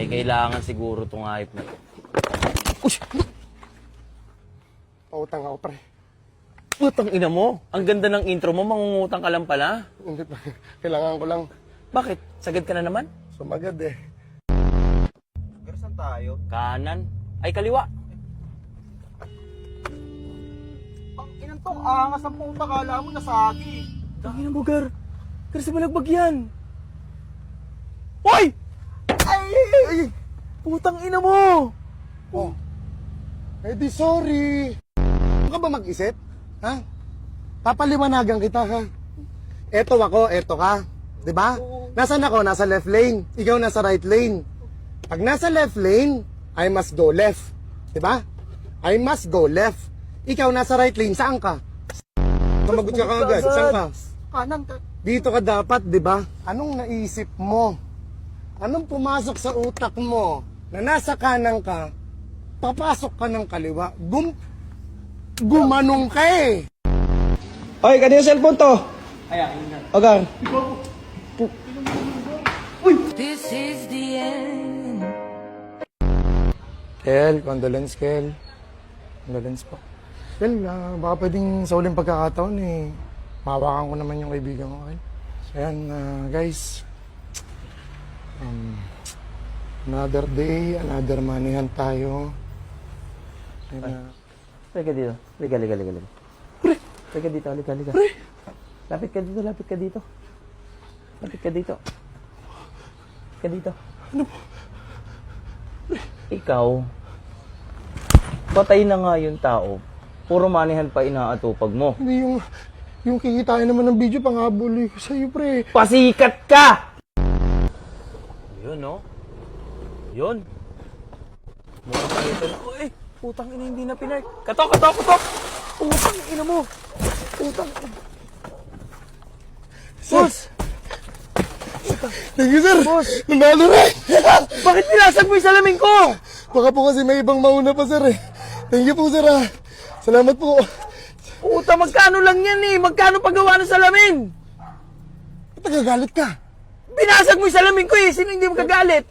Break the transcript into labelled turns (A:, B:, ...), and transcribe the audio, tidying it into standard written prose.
A: May kailangan siguro tong hayop na to. Uy!
B: Pautang ako, pre.
A: Putang ina mo. Ang ganda ng intro mo, mangungutang ka lang pala.
B: Hindi pa. Kailangan ko lang.
A: Bakit? Sagad ka na naman?
B: Sumagad eh.
C: Saan tayo?
A: Kanan. Ay, kaliwa.
C: Ang inang to, angas ang puta, kala mo nasagi.
A: Tangina mo, Gar. Gar, sa malagbag yan. Hoy!
B: Ay!
A: Putang ina mo!
B: Oh. Eh di sorry. Ano ka ba mag-isip? Ha? Papaliwanagan kita, ha? Eto ako, eto ka. 'Di ba? Nasaan ako? Nasa left lane. Ikaw nasa right lane. Pag nasa left lane, I must go left. 'Di ba? I must go left. Ikaw nasa right lane, saan ka? Sumagot ka agad. Saan ka?
C: Kanan ka.
B: Dito ka dapat, 'di ba? Anong naisip mo? Anong pumasok sa utak mo na nasa kanan ka, papasok ka ng kaliwa? Gumanong ka eh.
C: Oy, kanina cellphone to?
A: Ay, ayun na.
C: Ogar.
D: This is the end.
B: Kel, condolence, Kel. Condolence po. Kel, baka pwedeng sa uling pagkakataon eh, mahawakan ko naman yung kaibigan ko, Kel. So yan, guys. Another day, another manihan tayo. And,
A: Liga dito. Liga. Liga dito, liga. Lapit ka dito. Lapit ka dito. Ano po? Ikaw, patay na nga yung tao. Puro manihan pa inaatupag mo.
B: hindi yung kikitain naman ng video, panghabol ko sa'yo, pre.
A: Pasikat ka! Yun, no? Yun. Mukhang pakita na. Oh, putang ina, hindi na pinark. Katok! Putang ina mo. Putang ina. Boss!
B: Thank you, sir.
A: Boss!
B: Nanalo rin.
A: Bakit pinasag mo yung salamin ko?
B: Baka po kasi may ibang mauna pa, sir eh. Thank you po, sir. Salamat po.
A: Puta, magkano lang yan eh? Magkano paggawa ng salamin?
B: Ba't nagagalit ka?
A: Binasag mo yung salamin ko eh. Sino hindi magagalit?